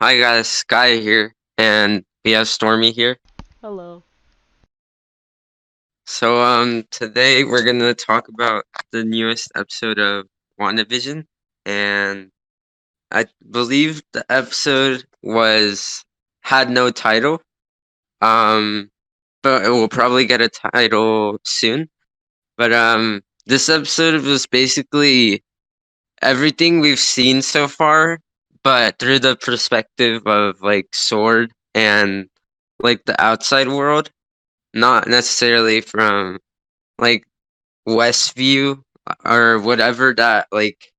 Hi guys, Sky here, and we have Stormy here. Hello. Today we're gonna talk about the newest episode of WandaVision, and I believe the episode was had no title. Um, but it will probably get a title soon. But this episode was basically everything we've seen so far, but through the perspective of like Sword and like the outside world, not necessarily from like Westview or whatever that like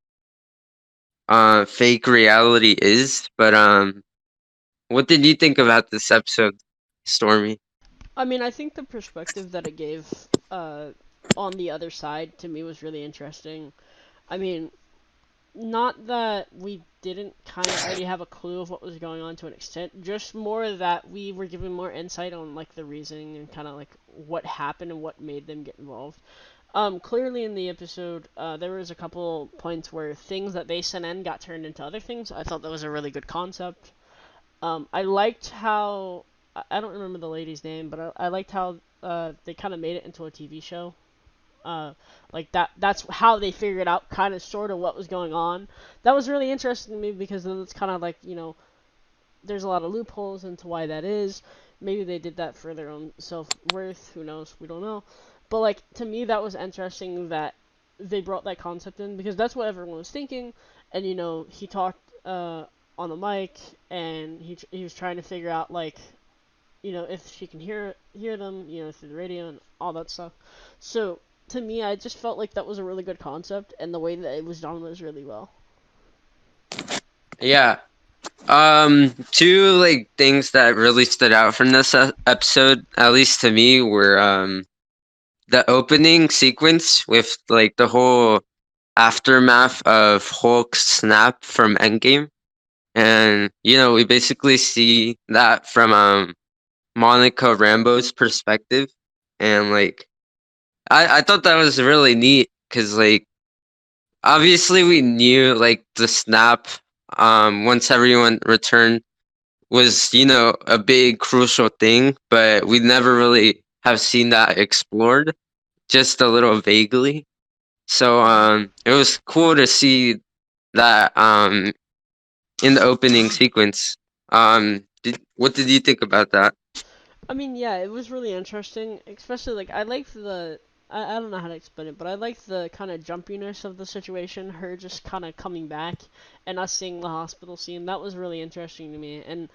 fake reality is. But what did you think about this episode, Stormy? I mean, I think the perspective that it gave on the other side to me was really interesting. I mean, not that we didn't kind of already have a clue of what was going on to an extent, just more that we were given more insight on like the reasoning and kind of like what happened and what made them get involved. Clearly in the episode, there was a couple points where things that they sent in got turned into other things. I thought that was a really good concept. I liked how I don't remember the lady's name, but I liked how they kind of made it into a TV show. Like that's how they figured out kind of sort of what was going on. That was really interesting to me because then it's kind of like, there's a lot of loopholes into why that is. Maybe they did that for their own self-worth, who knows, we don't know. But like to me that was interesting that they brought that concept in because that's what everyone was thinking. And he talked on the mic, and he was trying to figure out like, if she can hear them, through the radio and all that stuff. So to me, I just felt like that was a really good concept, and the way that it was done was really well. Yeah. Two like things that really stood out from this episode, at least to me, were the opening sequence with like the whole aftermath of Hulk's snap from Endgame. And we basically see that from Monica Rambeau's perspective. And like I thought that was really neat because like obviously we knew like the snap once everyone returned was a big crucial thing, but we never really have seen that explored, just a little vaguely. So Hmm. it was cool to see that in the opening sequence. What did you think about that? I mean, yeah, it was really interesting, especially like I liked I don't know how to explain it, but I liked the kind of jumpiness of the situation, her just kind of coming back, and us seeing the hospital scene. That was really interesting to me, and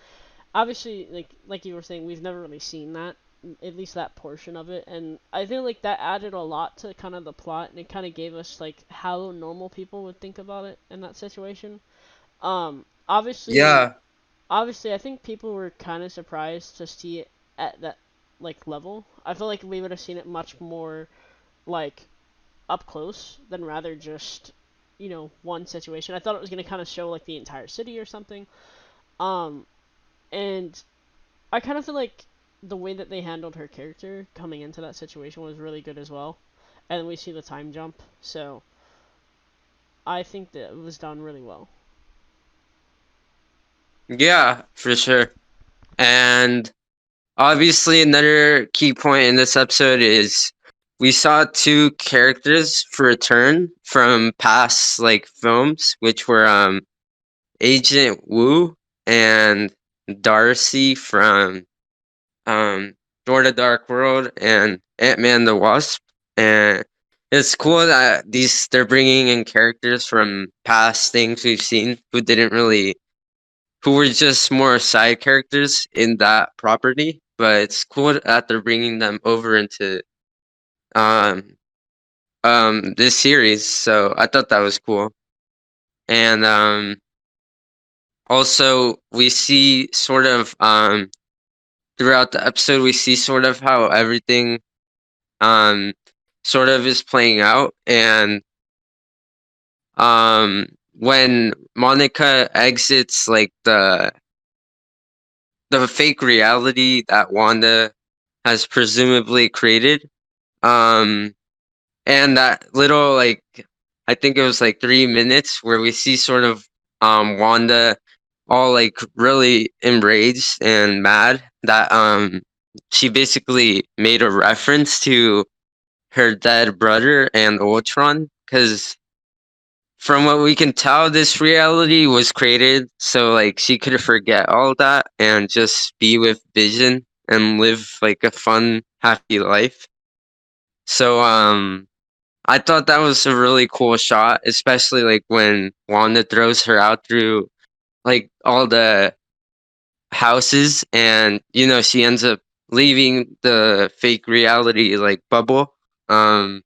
obviously, like you were saying, we've never really seen that, at least that portion of it, and I feel like that added a lot to kind of the plot, and it kind of gave us like how normal people would think about it in that situation. Um, obviously, Yeah, obviously, I think people were kind of surprised to see it at that like level. I feel like we would have seen it much more like up close than rather just one situation. I thought it was gonna kind of show like the entire city or something. Um, and I kind of feel like the way that they handled her character coming into that situation was really good as well. And we see the time jump, so I think that it was done really well. yeah, for sure. And obviously, another key point in this episode is we saw two characters return from past like films, which were Agent Wu and Darcy from Door to Dark World and Ant-Man the Wasp. And it's cool that they're bringing in characters from past things we've seen who were just more side characters in that property. But it's cool that they're bringing them over into um this series. So I thought that was cool. And also we see sort of throughout the episode we see sort of how everything um sort of is playing out. And when Monica exits like the fake reality that Wanda has presumably created, um and that little like I think it was like 3 minutes where we see sort of Wanda all like really enraged and mad that she basically made a reference to her dead brother and Ultron, because from what we can tell, this reality was created so like she could forget all that and just be with Vision and live like a fun, happy life. So I thought that was a really cool shot, especially like when Wanda throws her out through like all the houses, and she ends up leaving the fake reality like bubble. Um,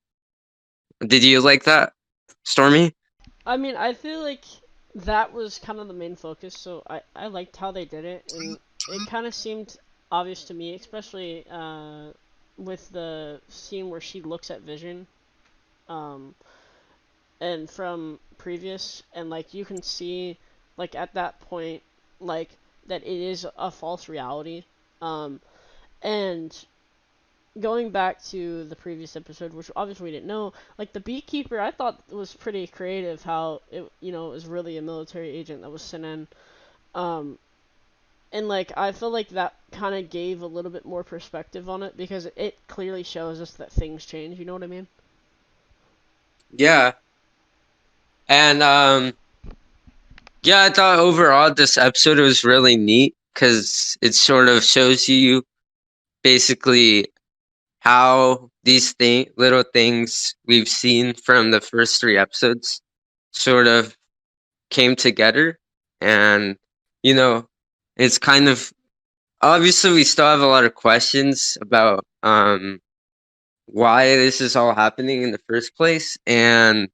did you like that, Stormy? I mean, I feel like that was kind of the main focus, so I liked how they did it, and it kind of seemed obvious to me, especially with the scene where she looks at Vision, um, and from previous, and like you can see, like at that point, like that it is a false reality, um, and going back to the previous episode, which obviously we didn't know, like the beekeeper, I thought was pretty creative. How it, was really a military agent that was sent in, um, and like I feel like that kind of gave a little bit more perspective on it because it clearly shows us that things change. You know what I mean? Yeah, and yeah, I thought overall this episode was really neat because it sort of shows you basically how these little things we've seen from the first three episodes sort of came together, and you know it's kind of obviously we still have a lot of questions about why this is all happening in the first place, and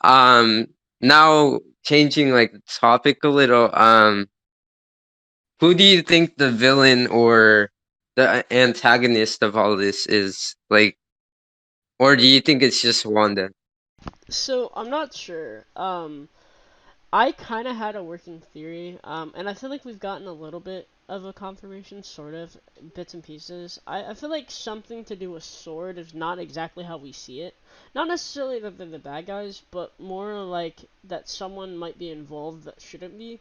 um now changing like the topic a little, who do you think the villain or the antagonist of all this is, like, or do you think it's just Wanda? So I'm not sure. I kind of had a working theory, and I feel like we've gotten a little bit of a confirmation, sort of, bits and pieces. I feel like something to do with Sword is not exactly how we see it. Not necessarily that they're the bad guys, but more like that someone might be involved that shouldn't be.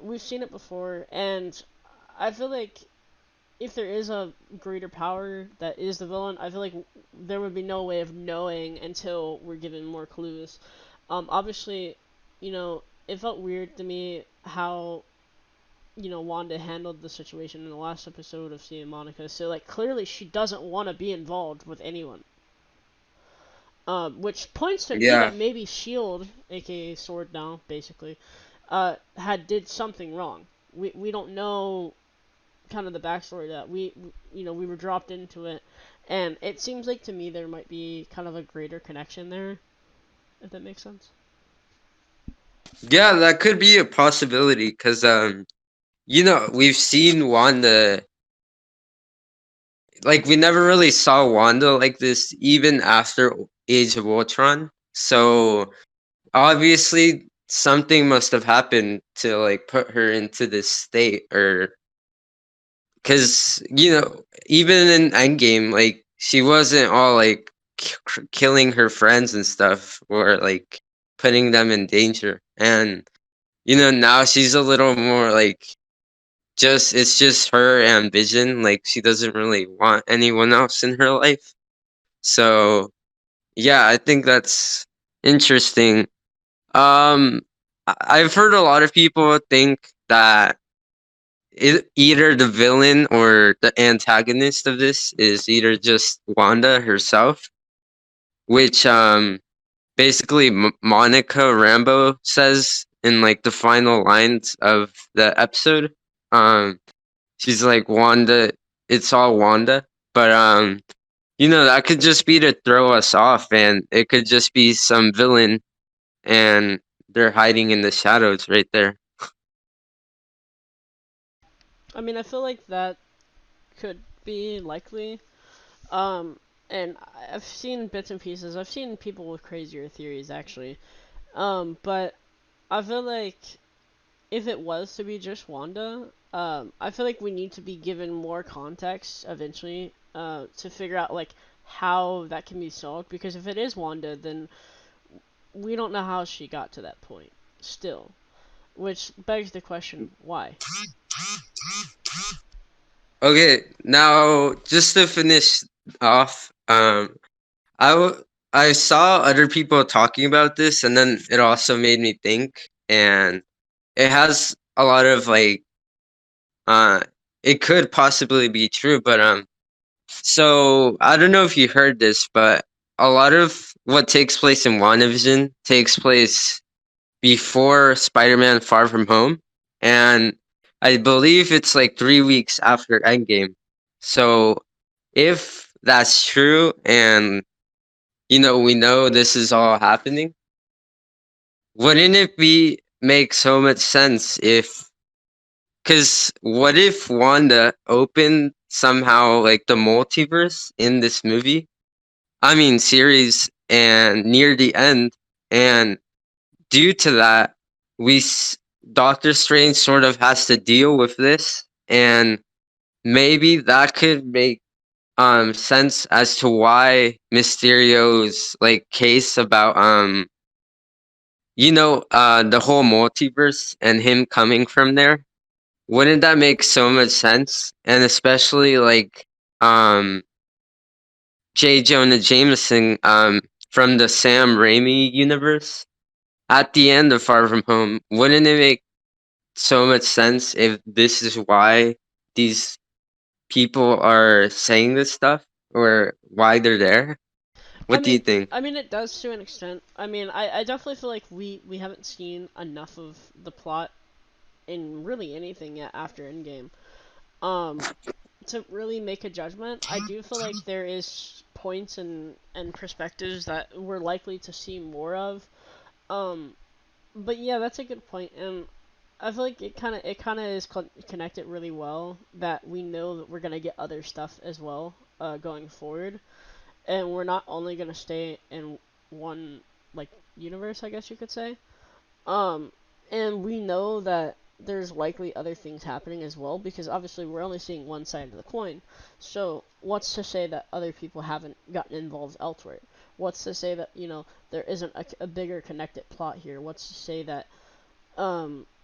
We've seen it before, and I feel like if there is a greater power that is the villain, I feel like there would be no way of knowing until we're given more clues. Obviously, it felt weird to me how Wanda handled the situation in the last episode of seeing Monica. So like clearly she doesn't want to be involved with anyone. Which points to me Yeah. that maybe Shield, aka Sword now, basically, had did something wrong. We don't know kind of the backstory that we were dropped into it, and it seems like to me there might be kind of a greater connection there, if that makes sense. Yeah, that could be a possibility because we've seen Wanda, like we never really saw Wanda like this even after Age of Ultron. So obviously something must have happened to like put her into this state, or because even in Endgame, like she wasn't all like killing her friends and stuff, or like putting them in danger, and now she's a little more like just it's just her and Vision. Like she doesn't really want anyone else in her life. So yeah, I think that's interesting. I've heard a lot of people think that either the villain or the antagonist of this is either just Wanda herself, which basically Monica Rambo says in like the final lines of the episode. Um, she's like, Wanda, it's all Wanda, but that could just be to throw us off, and it could just be some villain, and they're hiding in the shadows right there. I mean, I feel like that could be likely. Um, and I've seen bits and pieces. I've seen people with crazier theories actually. But I feel like if it was to be just Wanda, I feel like we need to be given more context eventually, to figure out like how that can be solved. Because if it is Wanda, then we don't know how she got to that point. Still, which begs the question, why? Okay, now just to finish off, I saw other people talking about this, and then it also made me think, and it has a lot of like, uh, it could possibly be true, but so I don't know if you heard this, but a lot of what takes place in WandaVision takes place before Spider-Man Far From Home, and I believe it's like 3 weeks after Endgame. So if that's true, and we know this is all happening, wouldn't it be make so much sense if, because what if Wanda opened somehow like the multiverse in this movie? I mean, series, and near the end, and due to that, we Doctor Strange sort of has to deal with this, and maybe that could make sense as to why Mysterio's like case about the whole multiverse and him coming from there. Wouldn't that make so much sense? And especially like um J. Jonah Jameson from the Sam Raimi universe at the end of Far From Home. Wouldn't it make so much sense if this is why these people are saying this stuff, or why they're there? I What do you mean, think? it does to an extent. I mean, I definitely feel like we haven't seen enough of the plot in really anything yet after Endgame. Um, to really make a judgment, I do feel like there is points and perspectives that we're likely to see more of. Um, but yeah, that's a good point, and I feel like it kind of is connected really well that we know that we're gonna get other stuff as well going forward, and we're not only gonna stay in one like universe, I guess you could say. Um, and we know that there's likely other things happening as well because obviously we're only seeing one side of the coin. So what's to say that other people haven't gotten involved elsewhere? What's to say that there isn't a bigger connected plot here? What's to say that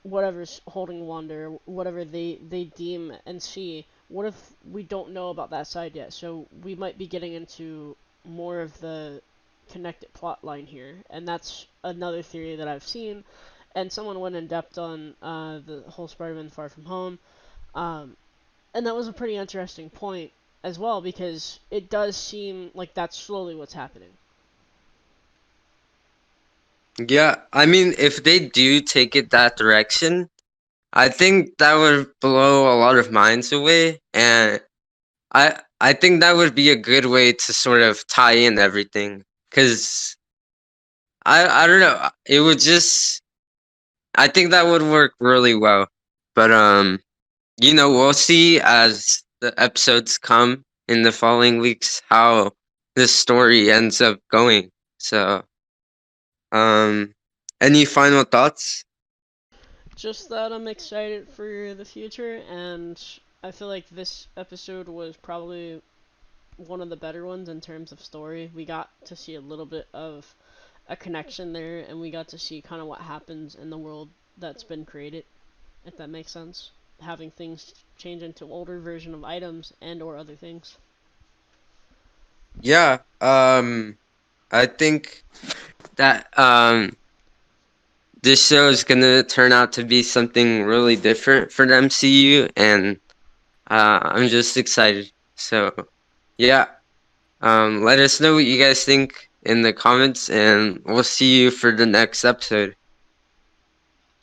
whatever's holding Wanda, whatever they deem and see, what if we don't know about that side yet? So we might be getting into more of the connected plot line here, and that's another theory that I've seen. And someone went in depth on the whole Spider-Man Far From Home, um, and that was a pretty interesting point as well because it does seem like that's slowly what's happening. Yeah, I mean, if they do take it that direction, I think that would blow a lot of minds away, and I think that would be a good way to sort of tie in everything. Cause I don't know, it would just I think that would work really well. But we'll see as the episodes come in the following weeks how this story ends up going. So, um, any final thoughts? Just that I'm excited for the future, and I feel like this episode was probably one of the better ones in terms of story. We got to see a little bit of a connection there, and we got to see kind of what happens in the world that's been created, if that makes sense. Having things change into older version of items and or other things. Yeah, I think that this show is gonna turn out to be something really different for the MCU, and I'm just excited. So, yeah, let us know what you guys think in the comments, and we'll see you for the next episode.